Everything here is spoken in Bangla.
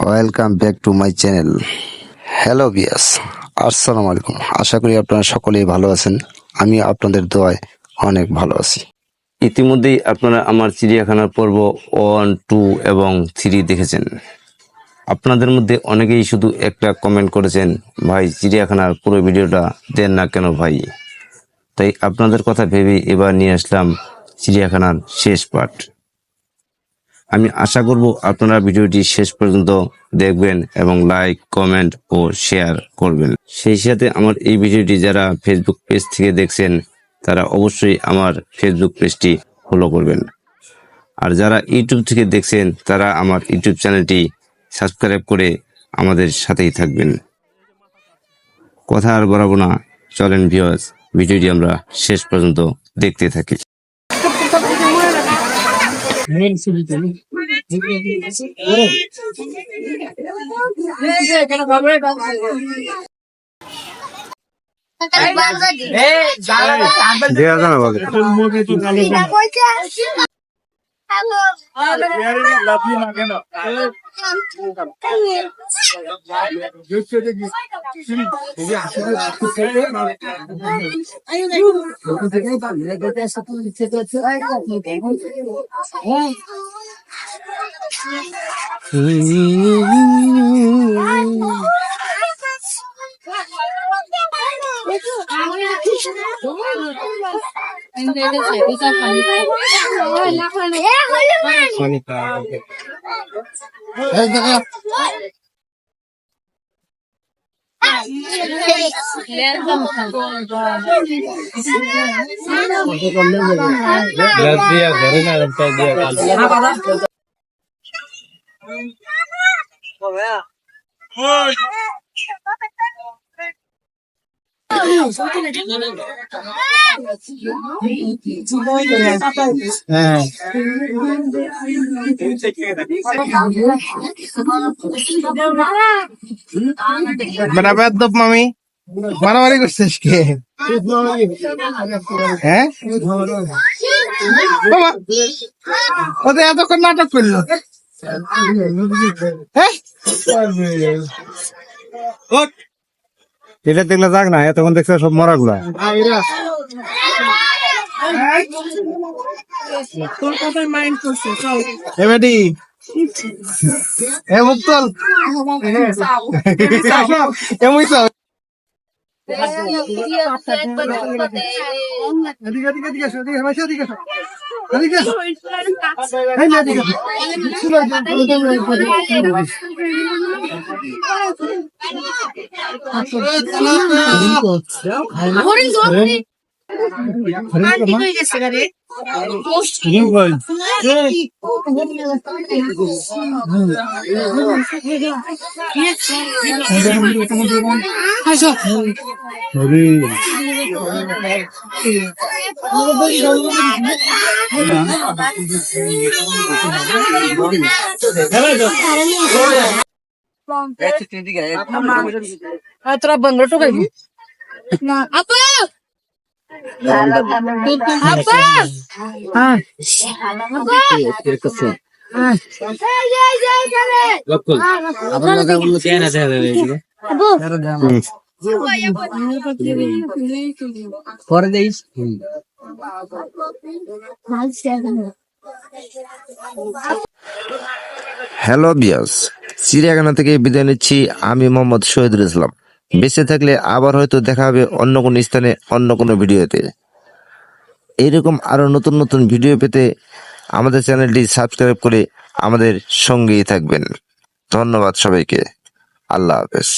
Welcome back to my channel. Hello বিয়াস, আসসালামু আলাইকুম। আশা করি আপনারা সকলেই ভালো আছেন। আমি আপনাদের দোয়ায় অনেক ভালো আছি। ইতিমধ্যেই আপনারা আমার চিড়িয়াখানার পর্ব 1, 2 এবং 3 দেখেছেন। আপনাদের মধ্যে অনেকেই শুধু একটা কমেন্ট করেছেন, ভাই চিড়িয়াখানার পুরো ভিডিওটা দেন না কেন ভাই। তাই আপনাদের কথা ভেবে এবার নিয়ে আসলাম চিড়িয়াখানার শেষ পার্ট। আমি আশা করব আপনারা ভিডিওটি শেষ পর্যন্ত দেখবেন এবং লাইক, কমেন্ট ও শেয়ার করবেন। সেই সাথে আমার এই ভিডিওটি যারা ফেসবুক পেজ থেকে দেখছেন তারা অবশ্যই আমার ফেসবুক পেজটি ফলো করবেন। আর যারা ইউটিউব থেকে দেখছেন তারা আমার ইউটিউব চ্যানেলটি সাবস্ক্রাইব করে আমাদের সাথেই থাকবেন। কথা আর বাড়াবো না, চলেন ভিউয়ার্স, ভিডিওটি আমরা শেষ পর্যন্ত দেখতে থাকি। মামি মারামারি করছিস কে? হ্যাঁ বাবা, ওদের এতক্ষণ নাটক করলো। হ্যাঁ এটা দেখলে যাক না, এতক্ষণ দেখছে সব মরা গুলা। তোরা বন্ধ টোকাইবি আপা পরে দেখিস। হ্যালো বিয়াস, চিড়িয়াখানা থেকে বিদায় নিচ্ছি। আমি মোহাম্মদ শহীদুল ইসলাম। বেঁচে থাকলে আবার হয়তো দেখা হবে অন্য কোনো স্থানে, অন্য কোনো ভিডিওতে। এইরকম আরো নতুন নতুন ভিডিও পেতে আমাদের চ্যানেলটি সাবস্ক্রাইব করে আমাদের সঙ্গেই থাকবেন। ধন্যবাদ সবাইকে। আল্লাহ হাফেজ।